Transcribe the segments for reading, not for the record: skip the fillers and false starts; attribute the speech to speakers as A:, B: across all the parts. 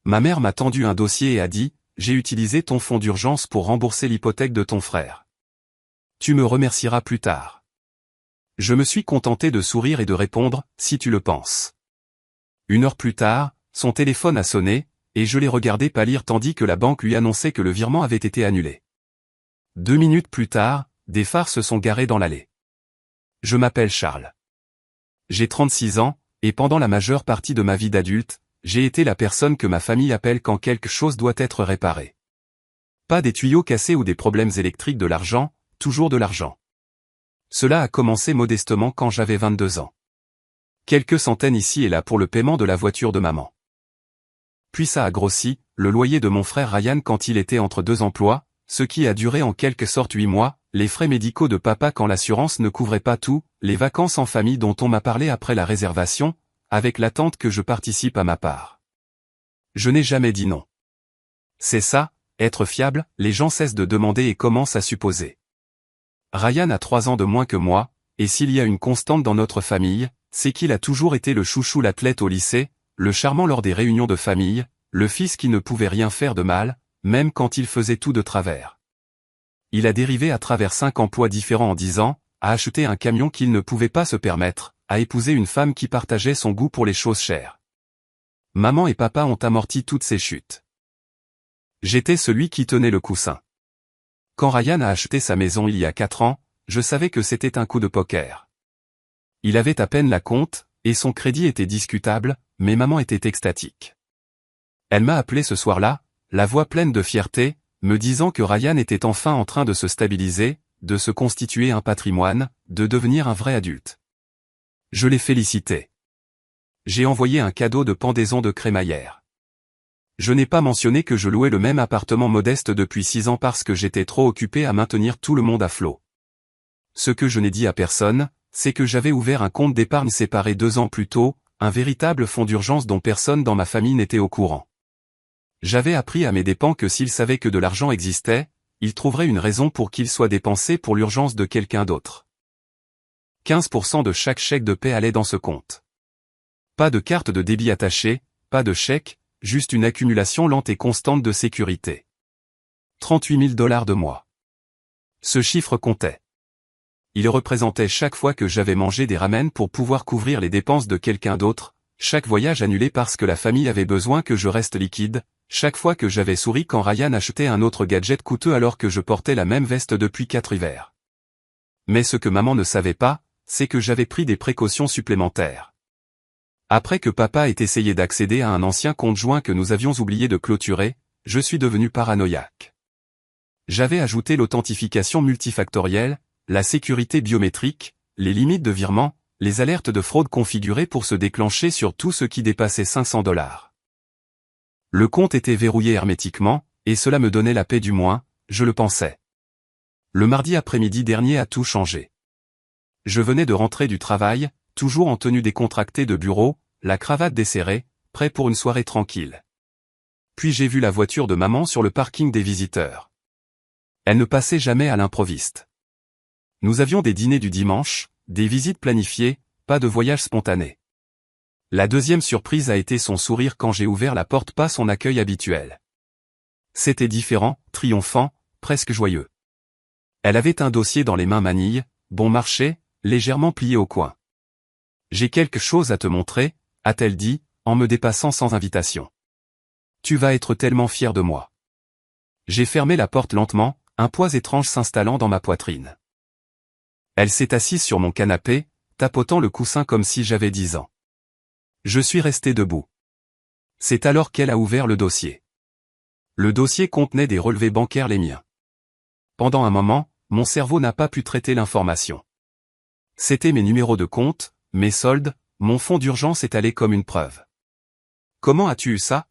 A: Ma mère m'a tendu un dossier et a dit, j'ai utilisé ton fonds d'urgence pour rembourser l'hypothèque de ton frère. Tu me remercieras plus tard. Je me suis contenté de sourire et de répondre, si tu le penses. 1 heure plus tard, son téléphone a sonné, et je l'ai regardé pâlir tandis que la banque lui annonçait que le virement avait été annulé. 2 minutes plus tard, des phares se sont garés dans l'allée. Je m'appelle Charles. J'ai 36 ans, et pendant la majeure partie de ma vie d'adulte, j'ai été la personne que ma famille appelle quand quelque chose doit être réparé. Pas des tuyaux cassés ou des problèmes électriques, de l'argent, toujours de l'argent. Cela a commencé modestement quand j'avais 22 ans. Quelques centaines ici et là pour le paiement de la voiture de maman. Puis ça a grossi, le loyer de mon frère Ryan quand il était entre 2 emplois, ce qui a duré en quelque sorte 8 mois, les frais médicaux de papa quand l'assurance ne couvrait pas tout, les vacances en famille dont on m'a parlé après la réservation, avec l'attente que je participe à ma part. Je n'ai jamais dit non. C'est ça, être fiable, les gens cessent de demander et commencent à supposer. Ryan a 3 ans de moins que moi, et s'il y a une constante dans notre famille, c'est qu'il a toujours été le chouchou, l'athlète au lycée, le charmant lors des réunions de famille, le fils qui ne pouvait rien faire de mal, même quand il faisait tout de travers. Il a dérivé à travers 5 emplois différents en 10 ans, a acheté un camion qu'il ne pouvait pas se permettre, a épousé une femme qui partageait son goût pour les choses chères. Maman et papa ont amorti toutes ces chutes. J'étais celui qui tenait le coussin. Quand Ryan a acheté sa maison il y a 4 ans, je savais que c'était un coup de poker. Il avait à peine la compte, et son crédit était discutable, mais maman était extatique. Elle m'a appelé ce soir-là, la voix pleine de fierté, me disant que Ryan était enfin en train de se stabiliser, de se constituer un patrimoine, de devenir un vrai adulte. Je l'ai félicité. J'ai envoyé un cadeau de pendaison de crémaillère. Je n'ai pas mentionné que je louais le même appartement modeste depuis 6 ans parce que j'étais trop occupé à maintenir tout le monde à flot. Ce que je n'ai dit à personne, c'est que j'avais ouvert un compte d'épargne séparé 2 ans plus tôt, un véritable fonds d'urgence dont personne dans ma famille n'était au courant. J'avais appris à mes dépens que s'ils savaient que de l'argent existait, ils trouveraient une raison pour qu'il soit dépensé pour l'urgence de quelqu'un d'autre. 15% de chaque chèque de paie allait dans ce compte. Pas de carte de débit attachée, pas de chèque, juste une accumulation lente et constante de sécurité. 38 000 $ de mois. Ce chiffre comptait. Il représentait chaque fois que j'avais mangé des ramen pour pouvoir couvrir les dépenses de quelqu'un d'autre, chaque voyage annulé parce que la famille avait besoin que je reste liquide, chaque fois que j'avais souri quand Ryan achetait un autre gadget coûteux alors que je portais la même veste depuis 4 hivers. Mais ce que maman ne savait pas, c'est que j'avais pris des précautions supplémentaires. Après que papa ait essayé d'accéder à un ancien compte joint que nous avions oublié de clôturer, je suis devenu paranoïaque. J'avais ajouté l'authentification multifactorielle, la sécurité biométrique, les limites de virement, les alertes de fraude configurées pour se déclencher sur tout ce qui dépassait 500 $. Le compte était verrouillé hermétiquement, et cela me donnait la paix du moins, je le pensais. Le mardi après-midi dernier a tout changé. Je venais de rentrer du travail, toujours en tenue décontractée de bureau, la cravate desserrée, prêt pour une soirée tranquille. Puis j'ai vu la voiture de maman sur le parking des visiteurs. Elle ne passait jamais à l'improviste. Nous avions des dîners du dimanche, des visites planifiées, pas de voyage spontané. La deuxième surprise a été son sourire quand j'ai ouvert la porte, pas son accueil habituel. C'était différent, triomphant, presque joyeux. Elle avait un dossier dans les mains manille, bon marché, légèrement plié au coin. J'ai quelque chose à te montrer, a-t-elle dit, en me dépassant sans invitation. Tu vas être tellement fier de moi. J'ai fermé la porte lentement, un poids étrange s'installant dans ma poitrine. Elle s'est assise sur mon canapé, tapotant le coussin comme si j'avais 10 ans. Je suis resté debout. C'est alors qu'elle a ouvert le dossier. Le dossier contenait des relevés bancaires, les miens. Pendant un moment, mon cerveau n'a pas pu traiter l'information. C'était mes numéros de compte, mes soldes, mon fonds d'urgence étalé comme une preuve. Comment as-tu eu ça?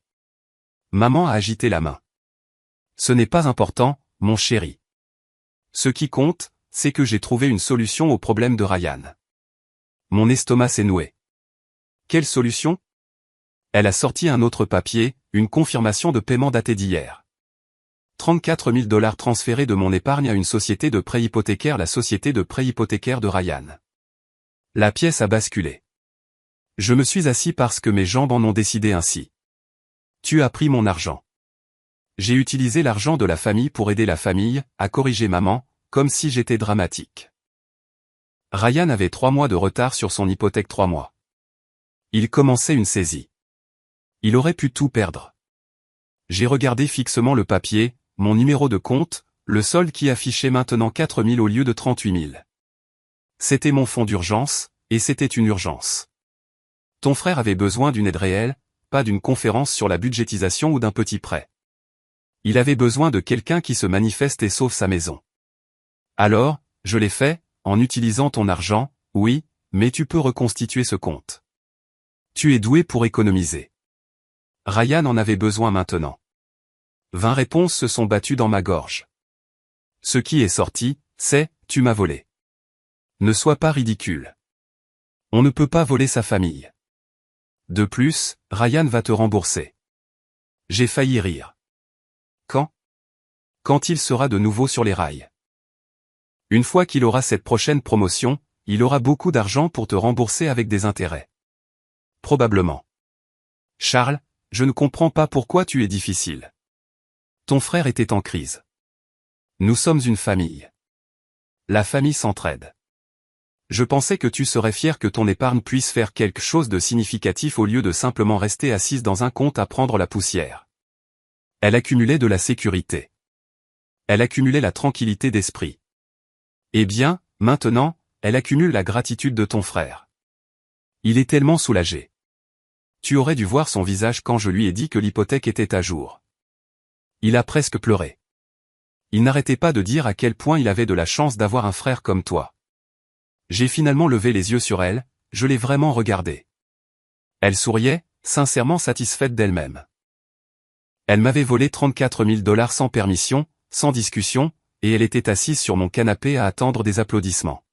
A: Maman a agité la main. Ce n'est pas important, mon chéri. Ce qui compte, c'est que j'ai trouvé une solution au problème de Ryan. Mon estomac s'est noué. Quelle solution? Elle a sorti un autre papier, une confirmation de paiement datée d'hier. 34 000 $ transférés de mon épargne à une société de prêt hypothécaire, la société de prêt hypothécaire de Ryan. La pièce a basculé. Je me suis assis parce que mes jambes en ont décidé ainsi. Tu as pris mon argent. J'ai utilisé l'argent de la famille pour aider la famille, a corrigé maman, comme si j'étais dramatique. Ryan avait 3 mois de retard sur son hypothèque 3 mois. Il commençait une saisie. Il aurait pu tout perdre. J'ai regardé fixement le papier, mon numéro de compte, le solde qui affichait maintenant 4 000 au lieu de 38 000. C'était mon fonds d'urgence, et c'était une urgence. Ton frère avait besoin d'une aide réelle, pas d'une conférence sur la budgétisation ou d'un petit prêt. Il avait besoin de quelqu'un qui se manifeste et sauve sa maison. Alors, je l'ai fait, en utilisant ton argent, oui, mais tu peux reconstituer ce compte. Tu es doué pour économiser. Ryan en avait besoin maintenant. 20 réponses se sont battues dans ma gorge. Ce qui est sorti, c'est « tu m'as volé ». Ne sois pas ridicule. On ne peut pas voler sa famille. De plus, Ryan va te rembourser. J'ai failli rire. Quand? Quand il sera de nouveau sur les rails. Une fois qu'il aura cette prochaine promotion, il aura beaucoup d'argent pour te rembourser avec des intérêts. Probablement. Charles, je ne comprends pas pourquoi tu es difficile. Ton frère était en crise. Nous sommes une famille. La famille s'entraide. Je pensais que tu serais fier que ton épargne puisse faire quelque chose de significatif au lieu de simplement rester assise dans un compte à prendre la poussière. Elle accumulait de la sécurité. Elle accumulait la tranquillité d'esprit. Eh bien, maintenant, elle accumule la gratitude de ton frère. Il est tellement soulagé. Tu aurais dû voir son visage quand je lui ai dit que l'hypothèque était à jour. Il a presque pleuré. Il n'arrêtait pas de dire à quel point il avait de la chance d'avoir un frère comme toi. J'ai finalement levé les yeux sur elle, je l'ai vraiment regardée. Elle souriait, sincèrement satisfaite d'elle-même. Elle m'avait volé 34 000 $ sans permission, sans discussion, et elle était assise sur mon canapé à attendre des applaudissements.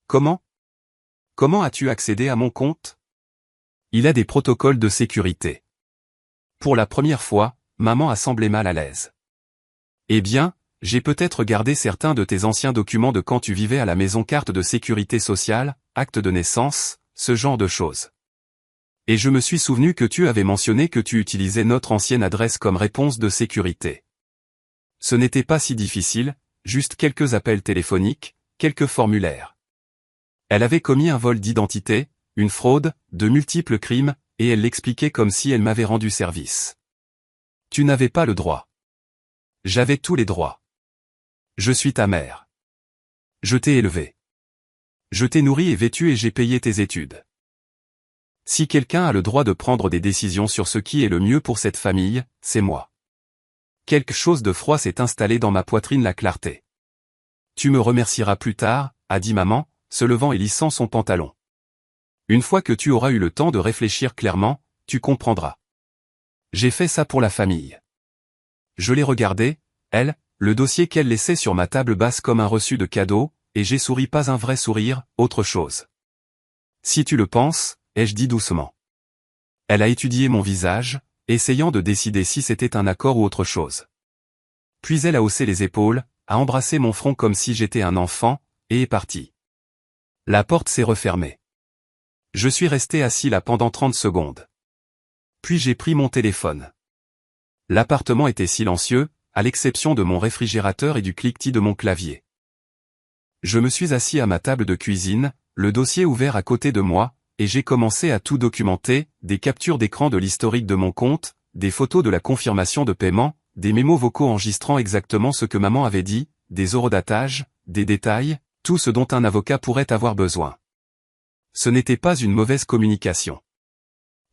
A: Comment? Comment as-tu accédé à mon compte? Il a des protocoles de sécurité. Pour la première fois, maman a semblé mal à l'aise. Eh bien, j'ai peut-être gardé certains de tes anciens documents de quand tu vivais à la maison, carte de sécurité sociale, acte de naissance, ce genre de choses. Et je me suis souvenu que tu avais mentionné que tu utilisais notre ancienne adresse comme réponse de sécurité. Ce n'était pas si difficile, juste quelques appels téléphoniques, quelques formulaires. Elle avait commis un vol d'identité, une fraude, de multiples crimes, et elle l'expliquait comme si elle m'avait rendu service. Tu n'avais pas le droit. J'avais tous les droits. Je suis ta mère. Je t'ai élevé. Je t'ai nourri et vêtu et j'ai payé tes études. Si quelqu'un a le droit de prendre des décisions sur ce qui est le mieux pour cette famille, c'est moi. Quelque chose de froid s'est installé dans ma poitrine, la clarté. Tu me remercieras plus tard, a dit maman, se levant et lissant son pantalon. Une fois que tu auras eu le temps de réfléchir clairement, tu comprendras. J'ai fait ça pour la famille. Je l'ai regardé, elle, le dossier qu'elle laissait sur ma table basse comme un reçu de cadeau, et j'ai souri, pas un vrai sourire, autre chose. Si tu le penses, ai-je dit doucement. Elle a étudié mon visage, essayant de décider si c'était un accord ou autre chose. Puis elle a haussé les épaules, a embrassé mon front comme si j'étais un enfant, et est partie. La porte s'est refermée. Je suis resté assis là pendant 30 secondes. Puis j'ai pris mon téléphone. L'appartement était silencieux, à l'exception de mon réfrigérateur et du cliquetis de mon clavier. Je me suis assis à ma table de cuisine, le dossier ouvert à côté de moi, et j'ai commencé à tout documenter, des captures d'écran de l'historique de mon compte, des photos de la confirmation de paiement, des mémos vocaux enregistrant exactement ce que maman avait dit, des horodatages, des détails, tout ce dont un avocat pourrait avoir besoin. Ce n'était pas une mauvaise communication.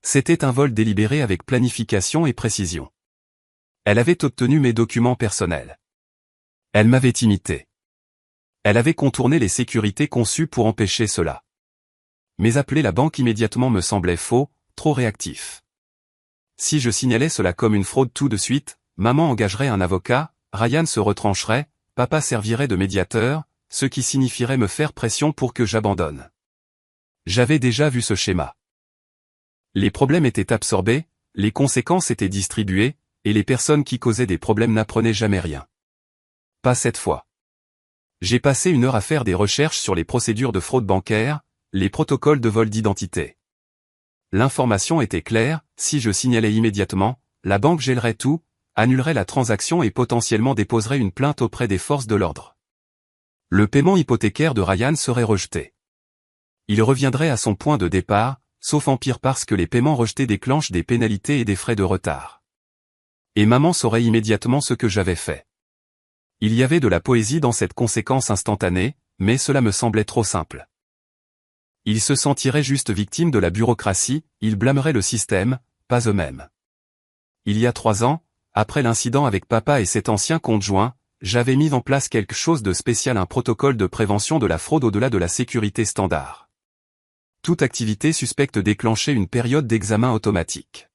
A: C'était un vol délibéré avec planification et précision. Elle avait obtenu mes documents personnels. Elle m'avait imité. Elle avait contourné les sécurités conçues pour empêcher cela. Mais appeler la banque immédiatement me semblait faux, trop réactif. Si je signalais cela comme une fraude tout de suite, maman engagerait un avocat, Ryan se retrancherait, papa servirait de médiateur, ce qui signifierait me faire pression pour que j'abandonne. J'avais déjà vu ce schéma. Les problèmes étaient absorbés, les conséquences étaient distribuées, et les personnes qui causaient des problèmes n'apprenaient jamais rien. Pas cette fois. J'ai passé 1 heure à faire des recherches sur les procédures de fraude bancaire, les protocoles de vol d'identité. L'information était claire, si je signalais immédiatement, la banque gèlerait tout, annulerait la transaction et potentiellement déposerait une plainte auprès des forces de l'ordre. Le paiement hypothécaire de Ryan serait rejeté. Il reviendrait à son point de départ, sauf en pire parce que les paiements rejetés déclenchent des pénalités et des frais de retard. Et maman saurait immédiatement ce que j'avais fait. Il y avait de la poésie dans cette conséquence instantanée, mais cela me semblait trop simple. Ils se sentiraient juste victimes de la bureaucratie, ils blâmeraient le système, pas eux-mêmes. Il y a 3 ans, après l'incident avec papa et cet ancien conjoint, j'avais mis en place quelque chose de spécial, un protocole de prévention de la fraude au-delà de la sécurité standard. Toute activité suspecte déclenchait une période d'examen automatique.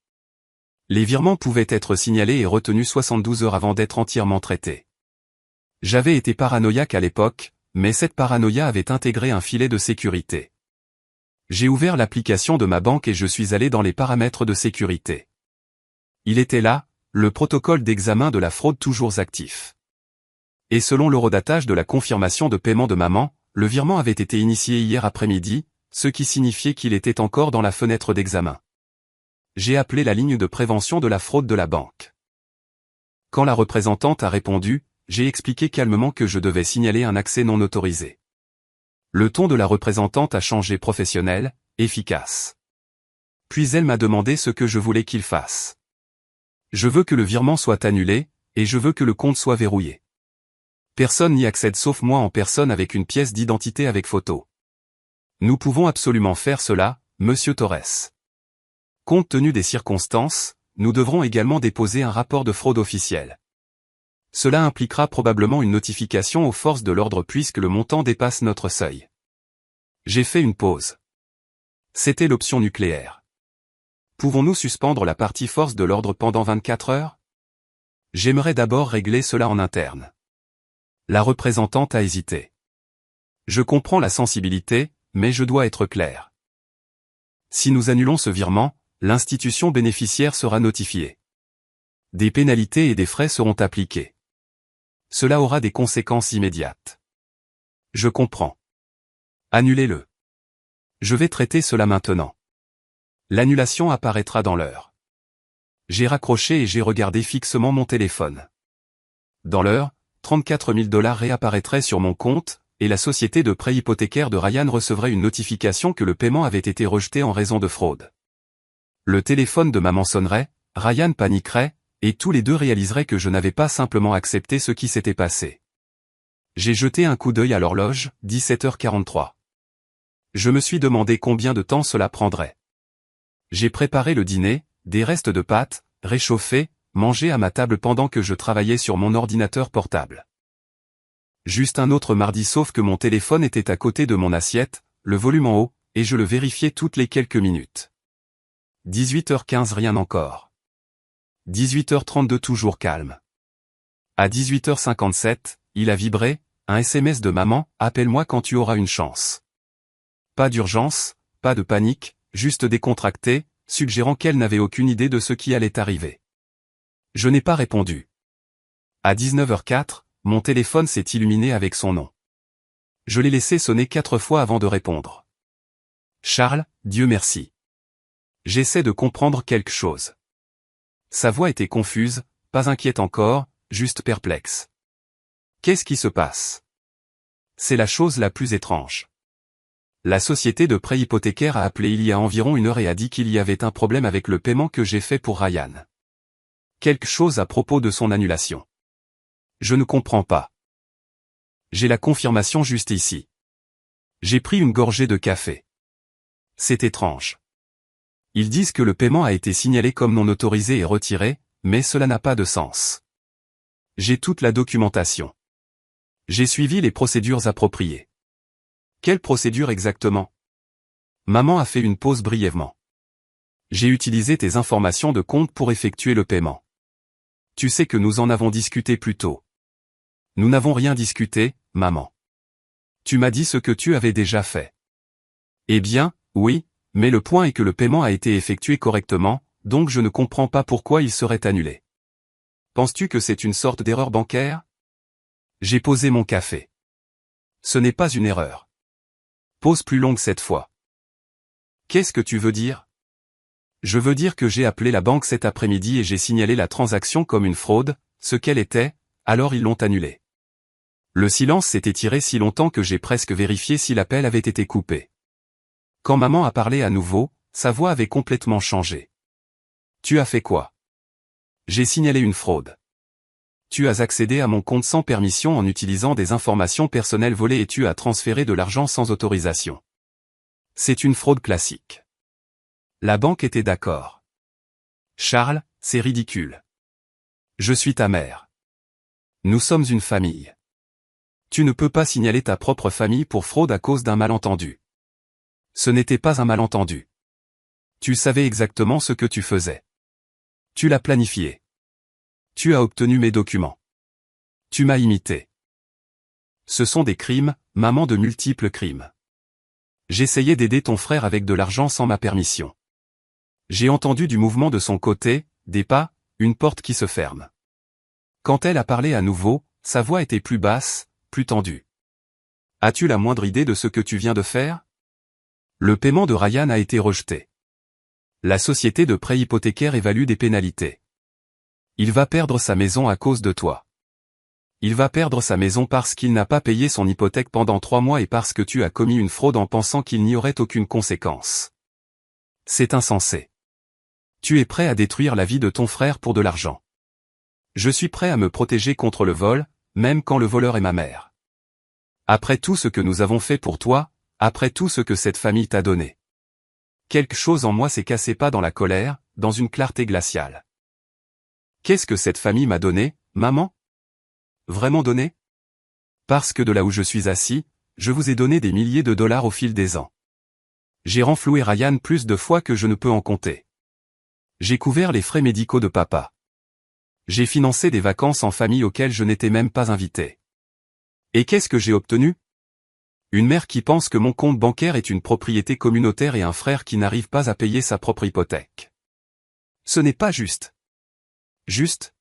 A: Les virements pouvaient être signalés et retenus 72 heures avant d'être entièrement traités. J'avais été paranoïaque à l'époque, mais cette paranoïa avait intégré un filet de sécurité. J'ai ouvert l'application de ma banque et je suis allé dans les paramètres de sécurité. Il était là, le protocole d'examen de la fraude toujours actif. Et selon l'horodatage de la confirmation de paiement de maman, le virement avait été initié hier après-midi, ce qui signifiait qu'il était encore dans la fenêtre d'examen. J'ai appelé la ligne de prévention de la fraude de la banque. Quand la représentante a répondu, j'ai expliqué calmement que je devais signaler un accès non autorisé. Le ton de la représentante a changé, professionnel, efficace. Puis elle m'a demandé ce que je voulais qu'il fasse. Je veux que le virement soit annulé, et je veux que le compte soit verrouillé. Personne n'y accède sauf moi en personne avec une pièce d'identité avec photo. Nous pouvons absolument faire cela, Monsieur Torres. Compte tenu des circonstances, nous devrons également déposer un rapport de fraude officiel. Cela impliquera probablement une notification aux forces de l'ordre puisque le montant dépasse notre seuil. J'ai fait une pause. C'était l'option nucléaire. Pouvons-nous suspendre la partie force de l'ordre pendant 24 heures? J'aimerais d'abord régler cela en interne. La représentante a hésité. Je comprends la sensibilité, mais je dois être clair. Si nous annulons ce virement, l'institution bénéficiaire sera notifiée. Des pénalités et des frais seront appliqués. Cela aura des conséquences immédiates. Je comprends. Annulez-le. Je vais traiter cela maintenant. L'annulation apparaîtra dans l'heure. J'ai raccroché et j'ai regardé fixement mon téléphone. Dans l'heure, 34 000 $ réapparaîtraient sur mon compte, et la société de prêt hypothécaire de Ryan recevrait une notification que le paiement avait été rejeté en raison de fraude. Le téléphone de maman sonnerait, Ryan paniquerait, et tous les deux réaliseraient que je n'avais pas simplement accepté ce qui s'était passé. J'ai jeté un coup d'œil à l'horloge, 17h43. Je me suis demandé combien de temps cela prendrait. J'ai préparé le dîner, des restes de pâtes, réchauffés, mangés à ma table pendant que je travaillais sur mon ordinateur portable. Juste un autre mardi sauf que mon téléphone était à côté de mon assiette, le volume en haut, et je le vérifiais toutes les quelques minutes. 18h15 rien encore. 18h32 toujours calme. À 18h57, il a vibré, un SMS de maman, appelle-moi quand tu auras une chance. Pas d'urgence, pas de panique, juste décontracté, suggérant qu'elle n'avait aucune idée de ce qui allait arriver. Je n'ai pas répondu. À 19h04, mon téléphone s'est illuminé avec son nom. Je l'ai laissé sonner 4 fois avant de répondre. Charles, Dieu merci. J'essaie de comprendre quelque chose. Sa voix était confuse, pas inquiète encore, juste perplexe. Qu'est-ce qui se passe? C'est la chose la plus étrange. La société de prêt hypothécaire a appelé il y a environ 1 heure et a dit qu'il y avait un problème avec le paiement que j'ai fait pour Ryan. Quelque chose à propos de son annulation. Je ne comprends pas. J'ai la confirmation juste ici. J'ai pris une gorgée de café. C'est étrange. Ils disent que le paiement a été signalé comme non autorisé et retiré, mais cela n'a pas de sens. J'ai toute la documentation. J'ai suivi les procédures appropriées. Quelle procédure exactement? Maman a fait une pause brièvement. J'ai utilisé tes informations de compte pour effectuer le paiement. Tu sais que nous en avons discuté plus tôt. Nous n'avons rien discuté, maman. Tu m'as dit ce que tu avais déjà fait. Eh bien, oui, mais le point est que le paiement a été effectué correctement, donc je ne comprends pas pourquoi il serait annulé. Penses-tu que c'est une sorte d'erreur bancaire? J'ai posé mon café. Ce n'est pas une erreur. Pause plus longue cette fois. Qu'est-ce que tu veux dire? Je veux dire que j'ai appelé la banque cet après-midi et j'ai signalé la transaction comme une fraude, ce qu'elle était, alors ils l'ont annulée. Le silence s'est étiré si longtemps que j'ai presque vérifié si l'appel avait été coupé. Quand maman a parlé à nouveau, sa voix avait complètement changé. Tu as fait quoi? J'ai signalé une fraude. Tu as accédé à mon compte sans permission en utilisant des informations personnelles volées et tu as transféré de l'argent sans autorisation. C'est une fraude classique. La banque était d'accord. Charles, c'est ridicule. Je suis ta mère. Nous sommes une famille. Tu ne peux pas signaler ta propre famille pour fraude à cause d'un malentendu. Ce n'était pas un malentendu. Tu savais exactement ce que tu faisais. Tu l'as planifié. Tu as obtenu mes documents. Tu m'as imité. Ce sont des crimes, maman, de multiples crimes. J'essayais d'aider ton frère avec de l'argent sans ma permission. J'ai entendu du mouvement de son côté, des pas, une porte qui se ferme. Quand elle a parlé à nouveau, sa voix était plus basse, plus tendue. As-tu la moindre idée de ce que tu viens de faire? Le paiement de Ryan a été rejeté. La société de prêt hypothécaire évalue des pénalités. Il va perdre sa maison à cause de toi. Il va perdre sa maison parce qu'il n'a pas payé son hypothèque pendant 3 mois et parce que tu as commis une fraude en pensant qu'il n'y aurait aucune conséquence. C'est insensé. Tu es prêt à détruire la vie de ton frère pour de l'argent. Je suis prêt à me protéger contre le vol, même quand le voleur est ma mère. Après tout ce que nous avons fait pour toi, après tout ce que cette famille t'a donné. Quelque chose en moi s'est cassé, pas dans la colère, dans une clarté glaciale. Qu'est-ce que cette famille m'a donné, maman? Vraiment donné? Parce que de là où je suis assis, je vous ai donné des milliers de dollars au fil des ans. J'ai renfloué Ryan plus de fois que je ne peux en compter. J'ai couvert les frais médicaux de papa. J'ai financé des vacances en famille auxquelles je n'étais même pas invité. Et qu'est-ce que j'ai obtenu? Une mère qui pense que mon compte bancaire est une propriété communautaire et un frère qui n'arrive pas à payer sa propre hypothèque. Ce n'est pas juste. Juste?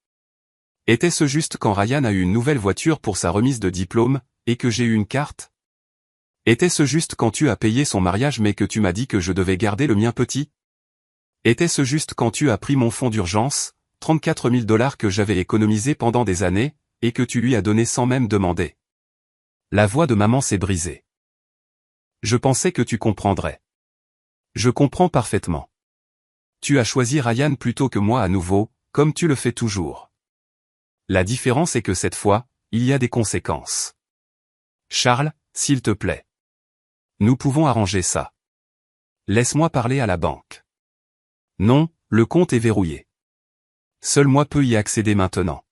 A: Était-ce juste quand Ryan a eu une nouvelle voiture pour sa remise de diplôme, et que j'ai eu une carte? Était-ce juste quand tu as payé son mariage mais que tu m'as dit que je devais garder le mien petit? Était-ce juste quand tu as pris mon fonds d'urgence, 34 000 $ que j'avais économisé pendant des années, et que tu lui as donné sans même demander? La voix de maman s'est brisée. Je pensais que tu comprendrais. Je comprends parfaitement. Tu as choisi Ryan plutôt que moi à nouveau, comme tu le fais toujours. La différence est que cette fois, il y a des conséquences. Charles, s'il te plaît. Nous pouvons arranger ça. Laisse-moi parler à la banque. Non, le compte est verrouillé. Seul moi peux y accéder maintenant.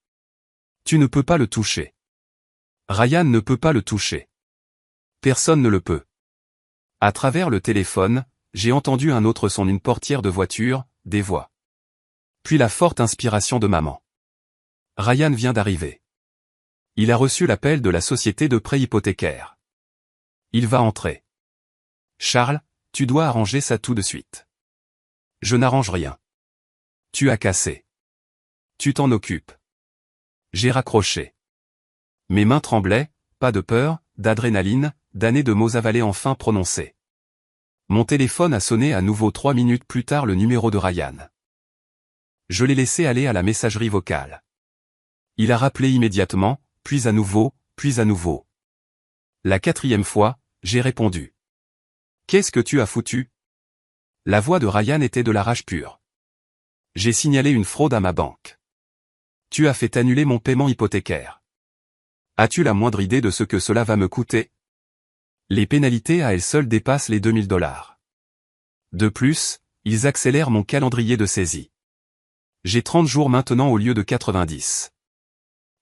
A: Tu ne peux pas le toucher. Ryan ne peut pas le toucher. Personne ne le peut. À travers le téléphone, j'ai entendu un autre son, une portière de voiture, des voix. Puis la forte inspiration de maman. Ryan vient d'arriver. Il a reçu l'appel de la société de prêt hypothécaire. Il va entrer. Charles, tu dois arranger ça tout de suite. Je n'arrange rien. Tu as cassé. Tu t'en occupes. J'ai raccroché. Mes mains tremblaient, pas de peur, d'adrénaline, d'années de mots avalés enfin prononcés. Mon téléphone a sonné à nouveau 3 minutes plus tard, le numéro de Ryan. Je l'ai laissé aller à la messagerie vocale. Il a rappelé immédiatement, puis à nouveau, puis à nouveau. La 4e fois, j'ai répondu. Qu'est-ce que tu as foutu? La voix de Ryan était de la rage pure. J'ai signalé une fraude à ma banque. Tu as fait annuler mon paiement hypothécaire. As-tu la moindre idée de ce que cela va me coûter? Les pénalités à elles seules dépassent les 2 000 $. De plus, ils accélèrent mon calendrier de saisie. J'ai 30 jours maintenant au lieu de 90.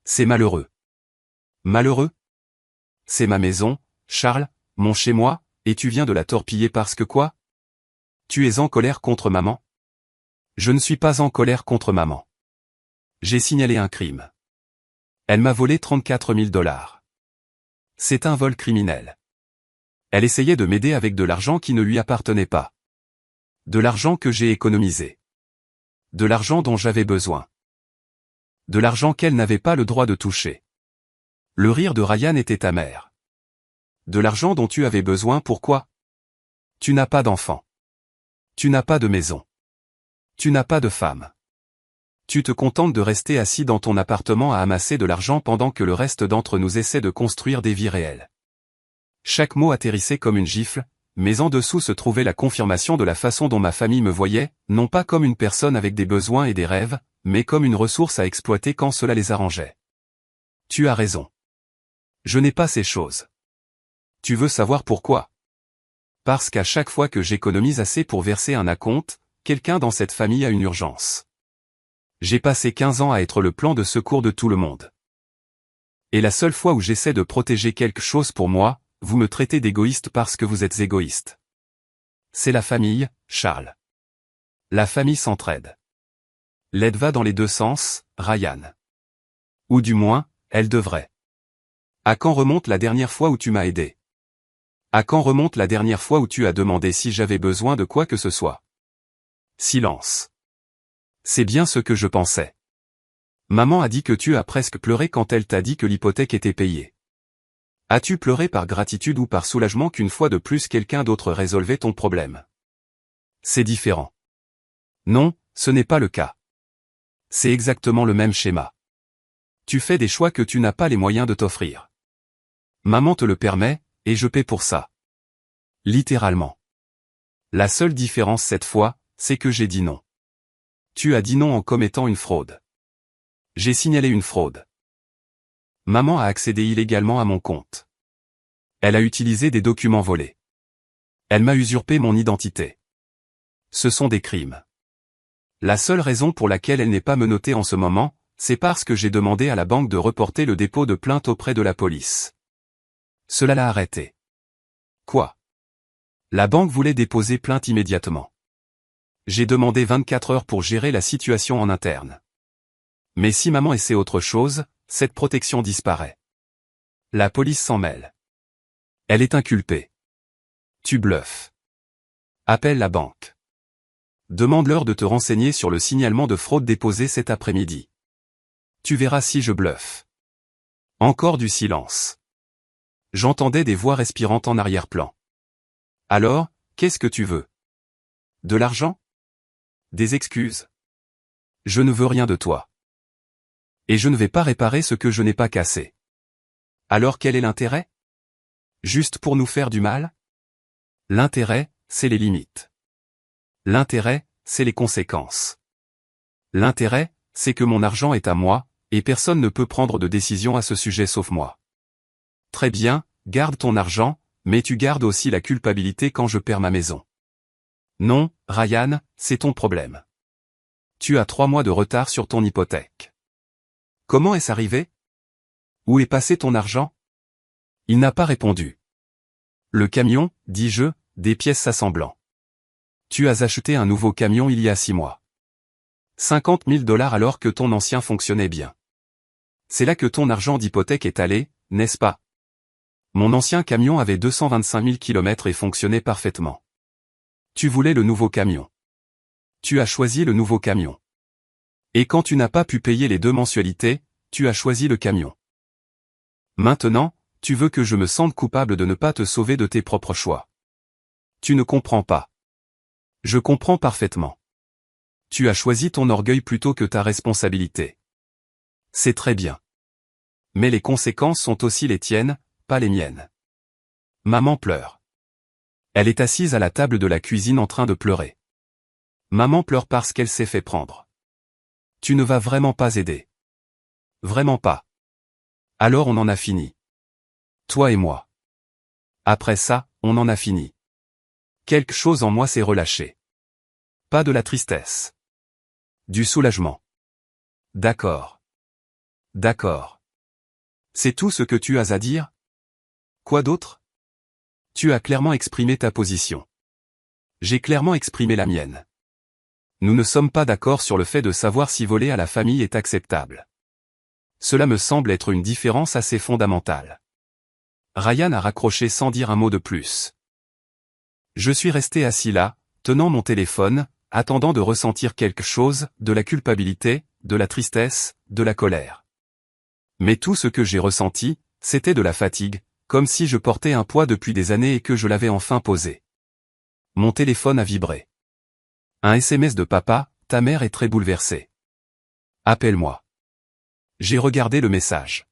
A: C'est malheureux. Malheureux? C'est ma maison, Charles, mon chez-moi, et tu viens de la torpiller parce que quoi? Tu es en colère contre maman? Je ne suis pas en colère contre maman. J'ai signalé un crime. Elle m'a volé 34 000 $. C'est un vol criminel. Elle essayait de m'aider avec de l'argent qui ne lui appartenait pas. De l'argent que j'ai économisé. De l'argent dont j'avais besoin. De l'argent qu'elle n'avait pas le droit de toucher. Le rire de Ryan était amer. De l'argent dont tu avais besoin, pourquoi? Tu n'as pas d'enfant. Tu n'as pas de maison. Tu n'as pas de femme. Tu te contentes de rester assis dans ton appartement à amasser de l'argent pendant que le reste d'entre nous essaie de construire des vies réelles. Chaque mot atterrissait comme une gifle, mais en dessous se trouvait la confirmation de la façon dont ma famille me voyait, non pas comme une personne avec des besoins et des rêves, mais comme une ressource à exploiter quand cela les arrangeait. Tu as raison. Je n'ai pas ces choses. Tu veux savoir pourquoi? Parce qu'à chaque fois que j'économise assez pour verser un acompte, quelqu'un dans cette famille a une urgence. J'ai passé 15 ans à être le plan de secours de tout le monde. Et la seule fois où j'essaie de protéger quelque chose pour moi, vous me traitez d'égoïste parce que vous êtes égoïste. C'est la famille, Charles. La famille s'entraide. L'aide va dans les deux sens, Ryan. Ou du moins, elle devrait. À quand remonte la dernière fois où tu m'as aidé? À quand remonte la dernière fois où tu as demandé si j'avais besoin de quoi que ce soit? Silence. C'est bien ce que je pensais. Maman a dit que tu as presque pleuré quand elle t'a dit que l'hypothèque était payée. As-tu pleuré par gratitude ou par soulagement qu'une fois de plus quelqu'un d'autre résolvait ton problème? C'est différent. Non, ce n'est pas le cas. C'est exactement le même schéma. Tu fais des choix que tu n'as pas les moyens de t'offrir. Maman te le permet, et je paie pour ça. Littéralement. La seule différence cette fois, c'est que j'ai dit non. Tu as dit non en commettant une fraude. J'ai signalé une fraude. Maman a accédé illégalement à mon compte. Elle a utilisé des documents volés. Elle m'a usurpé mon identité. Ce sont des crimes. La seule raison pour laquelle elle n'est pas menottée en ce moment, c'est parce que j'ai demandé à la banque de reporter le dépôt de plainte auprès de la police. Cela l'a arrêtée. Quoi? La banque voulait déposer plainte immédiatement. J'ai demandé 24 heures pour gérer la situation en interne. Mais si maman essaie autre chose, cette protection disparaît. La police s'en mêle. Elle est inculpée. Tu bluffes. Appelle la banque. Demande-leur de te renseigner sur le signalement de fraude déposé cet après-midi. Tu verras si je bluffe. Encore du silence. J'entendais des voix respirantes en arrière-plan. Alors, qu'est-ce que tu veux? De l'argent? Des excuses? Je ne veux rien de toi. Et je ne vais pas réparer ce que je n'ai pas cassé. Alors quel est l'intérêt? Juste pour nous faire du mal? L'intérêt, c'est les limites. L'intérêt, c'est les conséquences. L'intérêt, c'est que mon argent est à moi, et personne ne peut prendre de décision à ce sujet sauf moi. Très bien, garde ton argent, mais tu gardes aussi la culpabilité quand je perds ma maison. Non, Ryan, c'est ton problème. Tu as 3 mois de retard sur ton hypothèque. Comment est-ce arrivé? Où est passé ton argent? Il n'a pas répondu. Le camion, dis-je, des pièces s'assemblant. Tu as acheté un nouveau camion il y a 6 mois. 50 000 $ alors que ton ancien fonctionnait bien. C'est là que ton argent d'hypothèque est allé, n'est-ce pas? Mon ancien camion avait 225 000 km et fonctionnait parfaitement. Tu voulais le nouveau camion. Tu as choisi le nouveau camion. Et quand tu n'as pas pu payer les 2 mensualités, tu as choisi le camion. Maintenant, tu veux que je me sente coupable de ne pas te sauver de tes propres choix. Tu ne comprends pas. Je comprends parfaitement. Tu as choisi ton orgueil plutôt que ta responsabilité. C'est très bien. Mais les conséquences sont aussi les tiennes, pas les miennes. Maman pleure. Elle est assise à la table de la cuisine en train de pleurer. Maman pleure parce qu'elle s'est fait prendre. Tu ne vas vraiment pas aider. Vraiment pas. Alors on en a fini. Toi et moi. Après ça, on en a fini. Quelque chose en moi s'est relâché. Pas de la tristesse. Du soulagement. D'accord. D'accord. C'est tout ce que tu as à dire? Quoi d'autre? Tu as clairement exprimé ta position. J'ai clairement exprimé la mienne. Nous ne sommes pas d'accord sur le fait de savoir si voler à la famille est acceptable. Cela me semble être une différence assez fondamentale. Ryan a raccroché sans dire un mot de plus. Je suis resté assis là, tenant mon téléphone, attendant de ressentir quelque chose, de la culpabilité, de la tristesse, de la colère. Mais tout ce que j'ai ressenti, c'était de la fatigue, comme si je portais un poids depuis des années et que je l'avais enfin posé. Mon téléphone a vibré. Un SMS de papa, Ta mère est très bouleversée. Appelle-moi. J'ai regardé le message.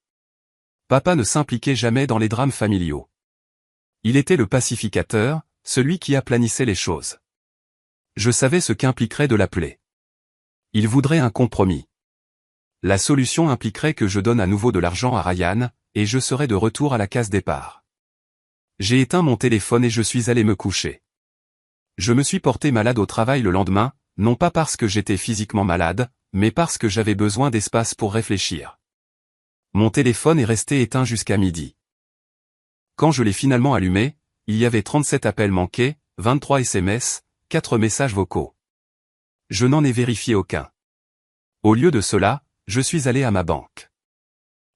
A: Papa ne s'impliquait jamais dans les drames familiaux. Il était le pacificateur, celui qui aplanissait les choses. Je savais ce qu'impliquerait de l'appeler. Il voudrait un compromis. La solution impliquerait que je donne à nouveau de l'argent à Ryan, et je serai de retour à la case départ. J'ai éteint mon téléphone et je suis allé me coucher. Je me suis porté malade au travail le lendemain, non pas parce que j'étais physiquement malade, mais parce que j'avais besoin d'espace pour réfléchir. Mon téléphone est resté éteint jusqu'à midi. Quand je l'ai finalement allumé, il y avait 37 appels manqués, 23 SMS, 4 messages vocaux. Je n'en ai vérifié aucun. Au lieu de cela, je suis allé à ma banque.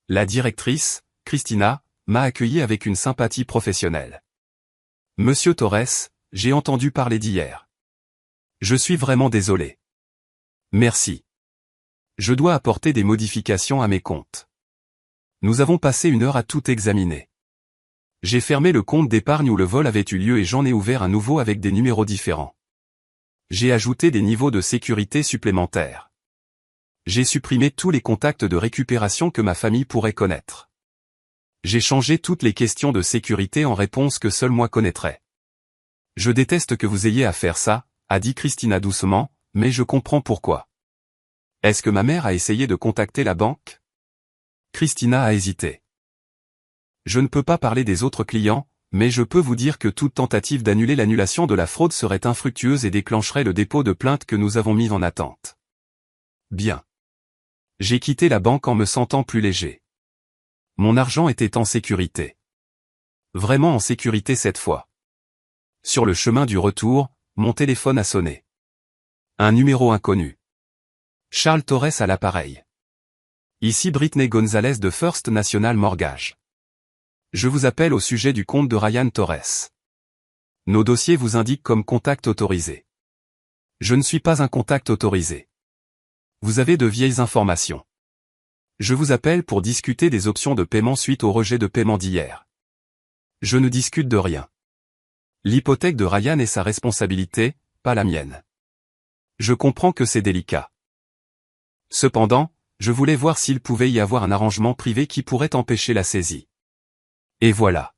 A: La directrice, Christina, m'a accueilli avec une sympathie professionnelle. Monsieur Torres, j'ai entendu parler d'hier. Je suis vraiment désolé. Merci. Je dois apporter des modifications à mes comptes. Nous avons passé 1 heure à tout examiner. J'ai fermé le compte d'épargne où le vol avait eu lieu et j'en ai ouvert un nouveau avec des numéros différents. J'ai ajouté des niveaux de sécurité supplémentaires. J'ai supprimé tous les contacts de récupération que ma famille pourrait connaître. J'ai changé toutes les questions de sécurité en réponses que seul moi connaîtrais. Je déteste que vous ayez à faire ça, a dit Christina doucement, mais je comprends pourquoi. Est-ce que ma mère a essayé de contacter la banque? Christina a hésité. Je ne peux pas parler des autres clients, mais je peux vous dire que toute tentative d'annuler l'annulation de la fraude serait infructueuse et déclencherait le dépôt de plainte que nous avons mis en attente. Bien. J'ai quitté la banque en me sentant plus léger. Mon argent était en sécurité. Vraiment en sécurité cette fois. Sur le chemin du retour, mon téléphone a sonné. Un numéro inconnu. Charles Torres à l'appareil. Ici Britney Gonzalez de First National Mortgage. Je vous appelle au sujet du compte de Ryan Torres. Nos dossiers vous indiquent comme contact autorisé. Je ne suis pas un contact autorisé. Vous avez de vieilles informations. Je vous appelle pour discuter des options de paiement suite au rejet de paiement d'hier. Je ne discute de rien. L'hypothèque de Ryan est sa responsabilité, pas la mienne. Je comprends que c'est délicat. Cependant, je voulais voir s'il pouvait y avoir un arrangement privé qui pourrait empêcher la saisie. Et voilà.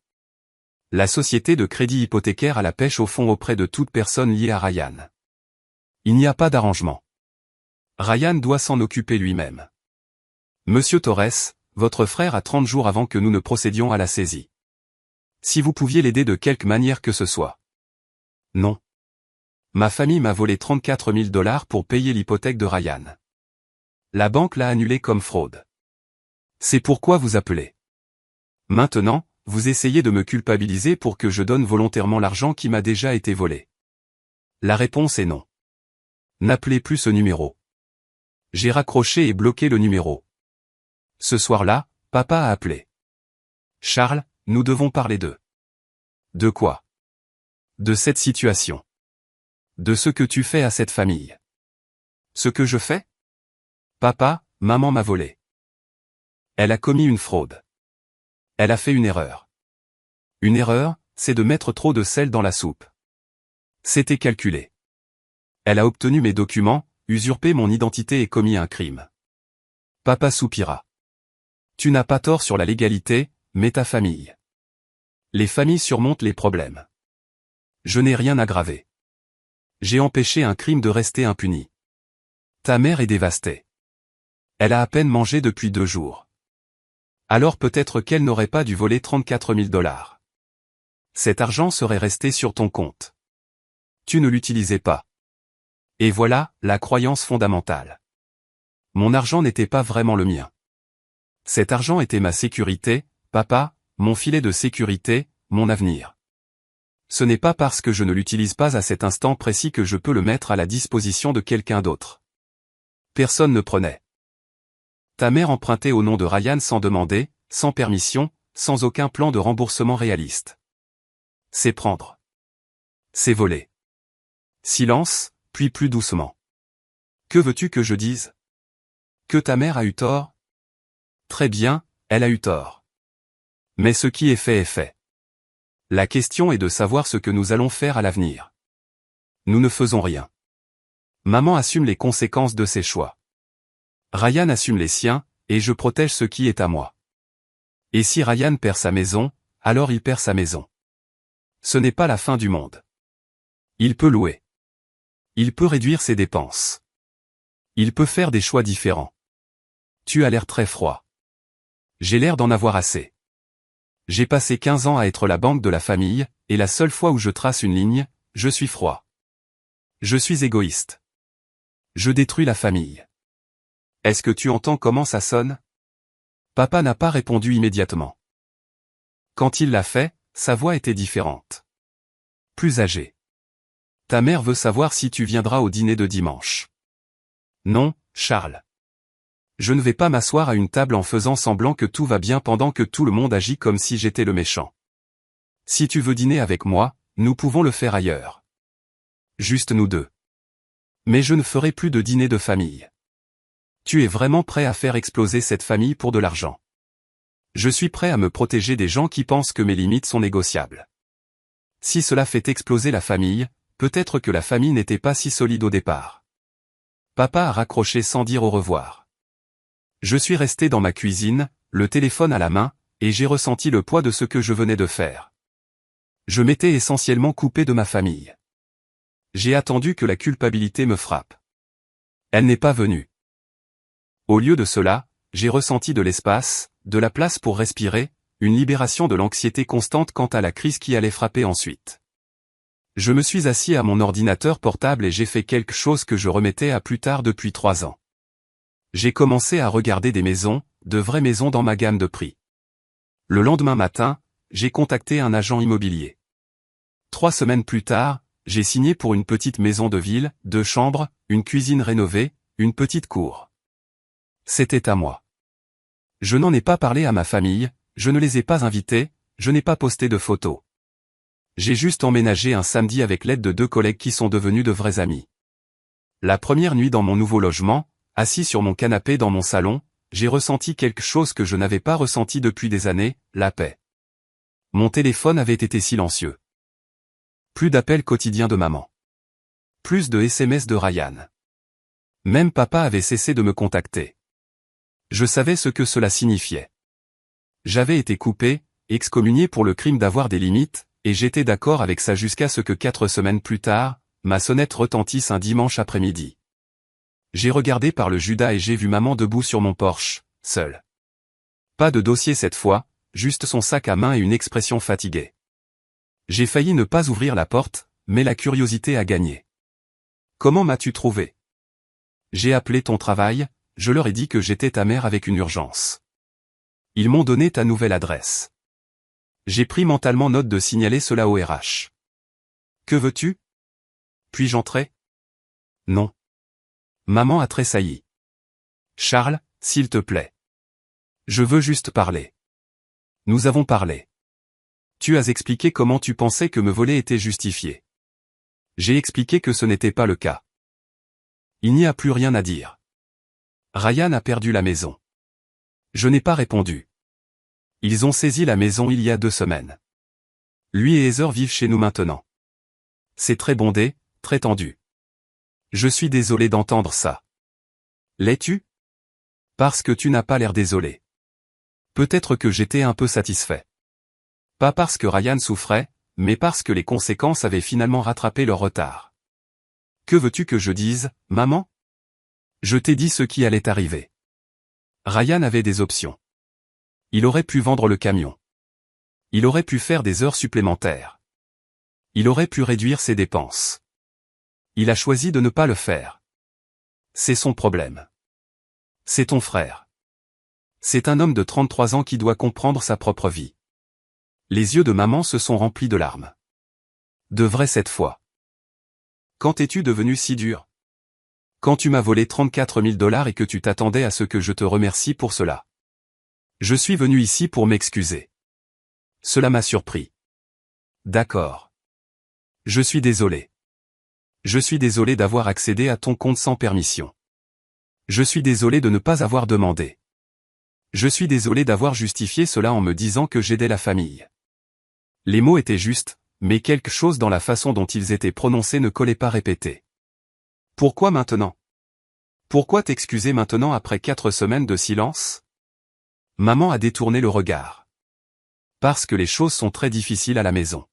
A: La société de crédit hypothécaire a la pêche au fond auprès de toute personne liée à Ryan. Il n'y a pas d'arrangement. Ryan doit s'en occuper lui-même. Monsieur Torres, votre frère a 30 jours avant que nous ne procédions à la saisie. Si vous pouviez l'aider de quelque manière que ce soit. Non. Ma famille m'a volé 34 000 $ pour payer l'hypothèque de Ryan. La banque l'a annulé comme fraude. C'est pourquoi vous appelez. Maintenant, vous essayez de me culpabiliser pour que je donne volontairement l'argent qui m'a déjà été volé. La réponse est non. N'appelez plus ce numéro. J'ai raccroché et bloqué le numéro. Ce soir-là, papa a appelé. Charles, nous devons parler d'eux. De quoi? De cette situation. De ce que tu fais à cette famille. Ce que je fais? Papa, maman m'a volé. Elle a commis une fraude. Elle a fait une erreur. Une erreur, c'est de mettre trop de sel dans la soupe. C'était calculé. Elle a obtenu mes documents, usurpé mon identité et commis un crime. Papa soupira. Tu n'as pas tort sur la légalité, mais ta famille. Les familles surmontent les problèmes. Je n'ai rien aggravé. J'ai empêché un crime de rester impuni. Ta mère est dévastée. Elle a à peine mangé depuis 2 jours. Alors peut-être qu'elle n'aurait pas dû voler 34 000 $. Cet argent serait resté sur ton compte. Tu ne l'utilisais pas. Et voilà, la croyance fondamentale. Mon argent n'était pas vraiment le mien. Cet argent était ma sécurité, papa, mon filet de sécurité, mon avenir. Ce n'est pas parce que je ne l'utilise pas à cet instant précis que je peux le mettre à la disposition de quelqu'un d'autre. Personne ne prenait. Ta mère empruntait au nom de Ryan sans demander, sans permission, sans aucun plan de remboursement réaliste. C'est prendre. C'est voler. Silence, puis plus doucement. Que veux-tu que je dise? Que ta mère a eu tort? Très bien, elle a eu tort. Mais ce qui est fait est fait. La question est de savoir ce que nous allons faire à l'avenir. Nous ne faisons rien. Maman assume les conséquences de ses choix. Ryan assume les siens, et je protège ce qui est à moi. Et si Ryan perd sa maison, alors il perd sa maison. Ce n'est pas la fin du monde. Il peut louer. Il peut réduire ses dépenses. Il peut faire des choix différents. Tu as l'air très froid. J'ai l'air d'en avoir assez. J'ai passé 15 ans à être la banque de la famille, et la seule fois où je trace une ligne, je suis froid. Je suis égoïste. Je détruis la famille. Est-ce que tu entends comment ça sonne? Papa n'a pas répondu immédiatement. Quand il l'a fait, sa voix était différente. Plus âgée. Ta mère veut savoir si tu viendras au dîner de dimanche. Non, Charles. Je ne vais pas m'asseoir à une table en faisant semblant que tout va bien pendant que tout le monde agit comme si j'étais le méchant. Si tu veux dîner avec moi, nous pouvons le faire ailleurs. Juste nous deux. Mais je ne ferai plus de dîner de famille. Tu es vraiment prêt à faire exploser cette famille pour de l'argent. Je suis prêt à me protéger des gens qui pensent que mes limites sont négociables. Si cela fait exploser la famille, peut-être que la famille n'était pas si solide au départ. Papa a raccroché sans dire au revoir. Je suis resté dans ma cuisine, le téléphone à la main, et j'ai ressenti le poids de ce que je venais de faire. Je m'étais essentiellement coupé de ma famille. J'ai attendu que la culpabilité me frappe. Elle n'est pas venue. Au lieu de cela, j'ai ressenti de l'espace, de la place pour respirer, une libération de l'anxiété constante quant à la crise qui allait frapper ensuite. Je me suis assis à mon ordinateur portable et j'ai fait quelque chose que je remettais à plus tard depuis 3 ans. J'ai commencé à regarder des maisons, de vraies maisons dans ma gamme de prix. Le lendemain matin, j'ai contacté un agent immobilier. 3 semaines plus tard, j'ai signé pour une petite maison de ville, 2 chambres, une cuisine rénovée, une petite cour. C'était à moi. Je n'en ai pas parlé à ma famille, je ne les ai pas invités, je n'ai pas posté de photos. J'ai juste emménagé un samedi avec l'aide de 2 collègues qui sont devenus de vrais amis. La première nuit dans mon nouveau logement, assis sur mon canapé dans mon salon, j'ai ressenti quelque chose que je n'avais pas ressenti depuis des années, la paix. Mon téléphone avait été silencieux. Plus d'appels quotidiens de maman. Plus de SMS de Ryan. Même papa avait cessé de me contacter. Je savais ce que cela signifiait. J'avais été coupé, excommunié pour le crime d'avoir des limites, et j'étais d'accord avec ça jusqu'à ce que 4 semaines plus tard, ma sonnette retentisse un dimanche après-midi. J'ai regardé par le Judas et j'ai vu maman debout sur mon porche, seule. Pas de dossier cette fois, juste son sac à main et une expression fatiguée. J'ai failli ne pas ouvrir la porte, mais la curiosité a gagné. Comment m'as-tu trouvé? J'ai appelé ton travail, je leur ai dit que j'étais ta mère avec une urgence. Ils m'ont donné ta nouvelle adresse. J'ai pris mentalement note de signaler cela au RH. Que veux-tu? Puis-je entrer? Non. Maman a tressailli. Charles, s'il te plaît. Je veux juste parler. Nous avons parlé. Tu as expliqué comment tu pensais que me voler était justifié. J'ai expliqué que ce n'était pas le cas. Il n'y a plus rien à dire. Ryan a perdu la maison. Je n'ai pas répondu. Ils ont saisi la maison il y a 2 semaines. Lui et Heather vivent chez nous maintenant. C'est très bondé, très tendu. Je suis désolé d'entendre ça. L'es-tu? Parce que tu n'as pas l'air désolé. Peut-être que j'étais un peu satisfait. Pas parce que Ryan souffrait, mais parce que les conséquences avaient finalement rattrapé leur retard. Que veux-tu que je dise, maman? Je t'ai dit ce qui allait arriver. Ryan avait des options. Il aurait pu vendre le camion. Il aurait pu faire des heures supplémentaires. Il aurait pu réduire ses dépenses. Il a choisi de ne pas le faire. C'est son problème. C'est ton frère. C'est un homme de 33 ans qui doit comprendre sa propre vie. Les yeux de maman se sont remplis de larmes. De vrai cette fois. Quand es-tu devenu si dur? Quand tu m'as volé 34 000 $ et que tu t'attendais à ce que je te remercie pour cela. Je suis venu ici pour m'excuser. Cela m'a surpris. D'accord. Je suis désolé. Je suis désolé d'avoir accédé à ton compte sans permission. Je suis désolé de ne pas avoir demandé. Je suis désolé d'avoir justifié cela en me disant que j'aidais la famille. Les mots étaient justes, mais quelque chose dans la façon dont ils étaient prononcés ne collait pas répété. Pourquoi maintenant? Pourquoi t'excuser maintenant après 4 semaines de silence? Maman a détourné le regard. Parce que les choses sont très difficiles à la maison.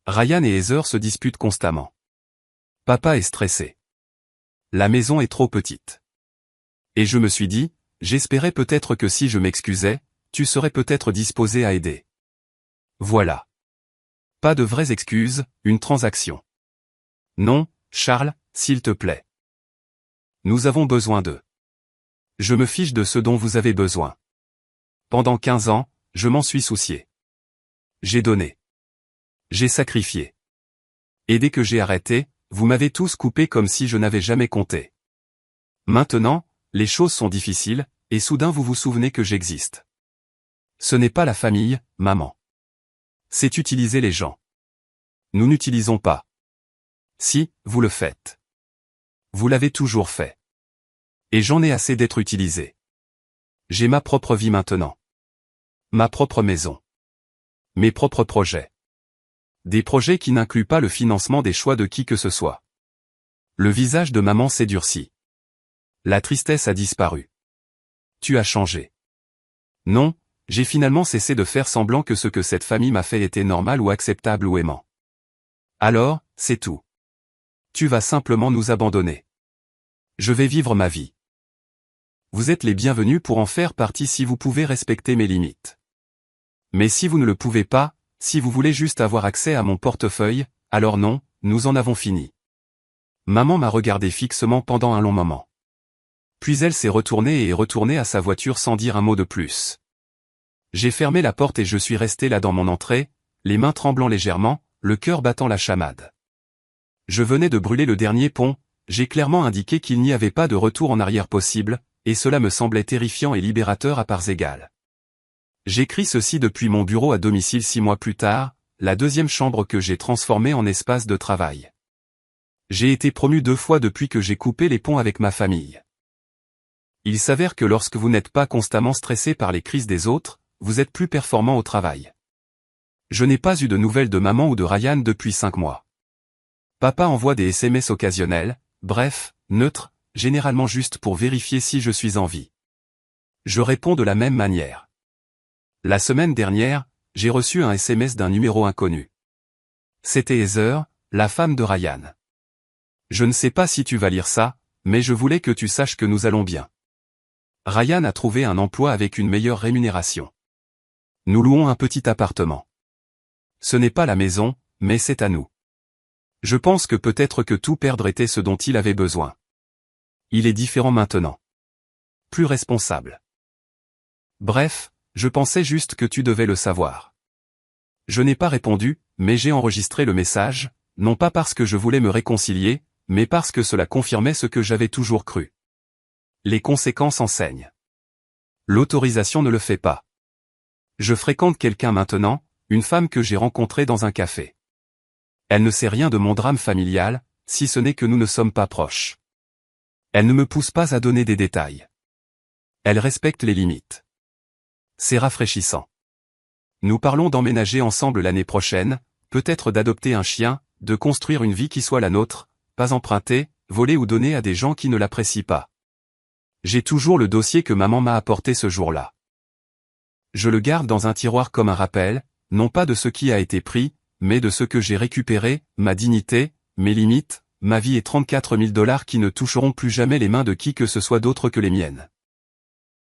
A: Ryan et Heather se disputent constamment. Papa est stressé. La maison est trop petite. Et je me suis dit, j'espérais peut-être que si je m'excusais, tu serais peut-être disposé à aider. Voilà. Pas de vraies excuses, une transaction. Non, Charles, s'il te plaît. Nous avons besoin d'eux. Je me fiche de ce dont vous avez besoin. Pendant 15 ans, je m'en suis soucié. J'ai donné. J'ai sacrifié. Et dès que j'ai arrêté, vous m'avez tous coupé comme si je n'avais jamais compté. Maintenant, les choses sont difficiles, et soudain vous vous souvenez que j'existe. Ce n'est pas la famille, maman. C'est utiliser les gens. Nous n'utilisons pas. Si, vous le faites. Vous l'avez toujours fait. Et j'en ai assez d'être utilisé. J'ai ma propre vie maintenant. Ma propre maison. Mes propres projets. Des projets qui n'incluent pas le financement des choix de qui que ce soit. Le visage de maman s'est durci. La tristesse a disparu. Tu as changé. Non, j'ai finalement cessé de faire semblant que ce que cette famille m'a fait était normal ou acceptable ou aimant. Alors, c'est tout. Tu vas simplement nous abandonner. Je vais vivre ma vie. Vous êtes les bienvenus pour en faire partie si vous pouvez respecter mes limites. Mais si vous ne le pouvez pas, si vous voulez juste avoir accès à mon portefeuille, alors non, nous en avons fini. Maman m'a regardé fixement pendant un long moment. Puis elle s'est retournée et est retournée à sa voiture sans dire un mot de plus. J'ai fermé la porte et je suis resté là dans mon entrée, les mains tremblant légèrement, le cœur battant la chamade. Je venais de brûler le dernier pont, j'ai clairement indiqué qu'il n'y avait pas de retour en arrière possible, et cela me semblait terrifiant et libérateur à parts égales. J'écris ceci depuis mon bureau à domicile 6 mois plus tard, la deuxième chambre que j'ai transformée en espace de travail. J'ai été promu 2 fois depuis que j'ai coupé les ponts avec ma famille. Il s'avère que lorsque vous n'êtes pas constamment stressé par les crises des autres, vous êtes plus performant au travail. Je n'ai pas eu de nouvelles de maman ou de Ryan depuis 5 mois. Papa envoie des SMS occasionnels, bref, neutres, généralement juste pour vérifier si je suis en vie. Je réponds de la même manière. La semaine dernière, j'ai reçu un SMS d'un numéro inconnu. C'était Heather, la femme de Ryan. Je ne sais pas si tu vas lire ça, mais je voulais que tu saches que nous allons bien. Ryan a trouvé un emploi avec une meilleure rémunération. Nous louons un petit appartement. Ce n'est pas la maison, mais c'est à nous. Je pense que peut-être que tout perdre était ce dont il avait besoin. Il est différent maintenant. Plus responsable. Bref, je pensais juste que tu devais le savoir. Je n'ai pas répondu, mais j'ai enregistré le message, non pas parce que je voulais me réconcilier, mais parce que cela confirmait ce que j'avais toujours cru. Les conséquences enseignent. L'autorisation ne le fait pas. Je fréquente quelqu'un maintenant, une femme que j'ai rencontrée dans un café. Elle ne sait rien de mon drame familial, si ce n'est que nous ne sommes pas proches. Elle ne me pousse pas à donner des détails. Elle respecte les limites. C'est rafraîchissant. Nous parlons d'emménager ensemble l'année prochaine, peut-être d'adopter un chien, de construire une vie qui soit la nôtre, pas emprunter, voler ou donner à des gens qui ne l'apprécient pas. J'ai toujours le dossier que maman m'a apporté ce jour-là. Je le garde dans un tiroir comme un rappel, non pas de ce qui a été pris, mais de ce que j'ai récupéré, ma dignité, mes limites, ma vie et $34 000 qui ne toucheront plus jamais les mains de qui que ce soit d'autre que les miennes.